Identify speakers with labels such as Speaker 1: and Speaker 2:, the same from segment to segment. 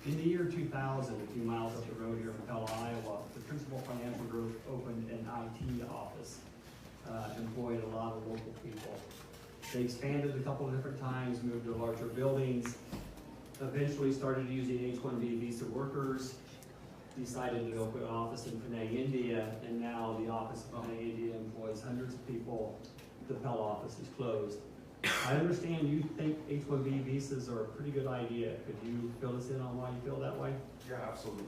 Speaker 1: In the year 2000, a few miles up the road here in Pella, Iowa, the Principal Financial Group opened an IT office, employed a lot of local people. They expanded a couple of different times, moved to larger buildings, eventually started using H-1B visa workers, decided to open an office in Penang, India, and now the office in Penang, India employs hundreds of people. The Pella office is closed. I understand you think H-1B visas are a pretty good idea. Could you fill us in on why you feel that way?
Speaker 2: Yeah, absolutely.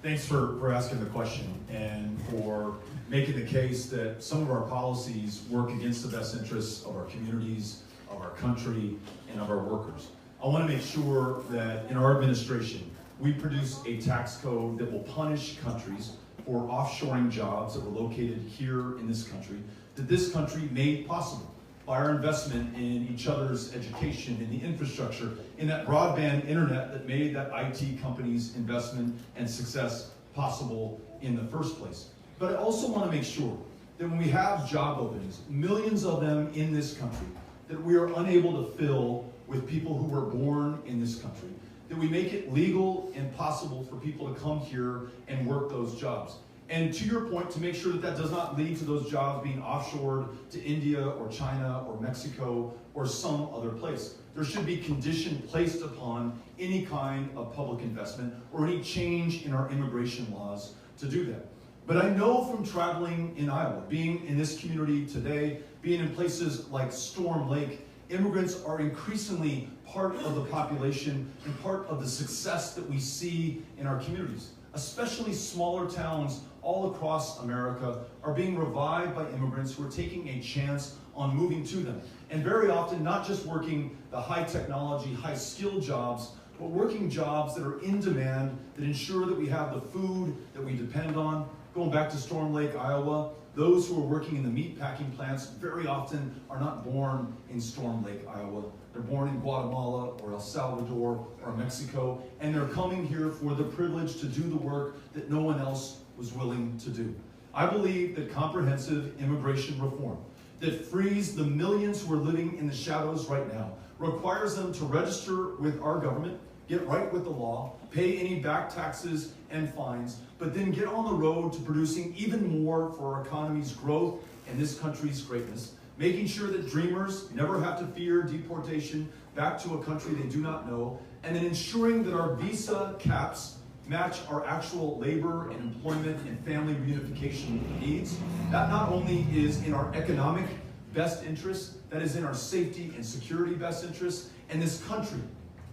Speaker 2: Thanks for asking the question and for making the case that some of our policies work against the best interests of our communities, of our country, and of our workers. I want to make sure that in our administration, we produce a tax code that will punish countries for offshoring jobs that were located here in this country, that this country made possible by our investment in each other's education, in the infrastructure, in that broadband internet that made that IT company's investment and success possible in the first place. But I also want to make sure that when we have job openings, millions of them in this country, that we are unable to fill with people who were born in this country, that we make it legal and possible for people to come here and work those jobs. And to your point, to make sure that that does not lead to those jobs being offshored to India or China or Mexico or some other place. There should be condition placed upon any kind of public investment or any change in our immigration laws to do that. But I know from traveling in Iowa, being in this community today, being in places like Storm Lake, immigrants are increasingly part of the population and part of the success that we see in our communities. Especially smaller towns all across America are being revived by immigrants who are taking a chance on moving to them. And very often, not just working the high technology, high skill jobs, but working jobs that are in demand, that ensure that we have the food that we depend on. Going back to Storm Lake, Iowa, those who are working in the meat packing plants very often are not born in Storm Lake, Iowa. They're born in Guatemala or El Salvador or Mexico, and they're coming here for the privilege to do the work that no one else was willing to do. I believe that comprehensive immigration reform that frees the millions who are living in the shadows right now, requires them to register with our government, get right with the law, pay any back taxes and fines, but then get on the road to producing even more for our economy's growth and this country's greatness, making sure that dreamers never have to fear deportation back to a country they do not know, and then ensuring that our visa caps match our actual labor and employment and family reunification needs. That not only is in our economic best interest, that is in our safety and security best interest, and this country,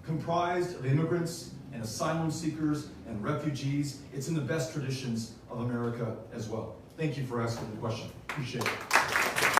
Speaker 2: comprised of immigrants and asylum seekers and refugees, it's in the best traditions of America as well. Thank you for asking the question. Appreciate it.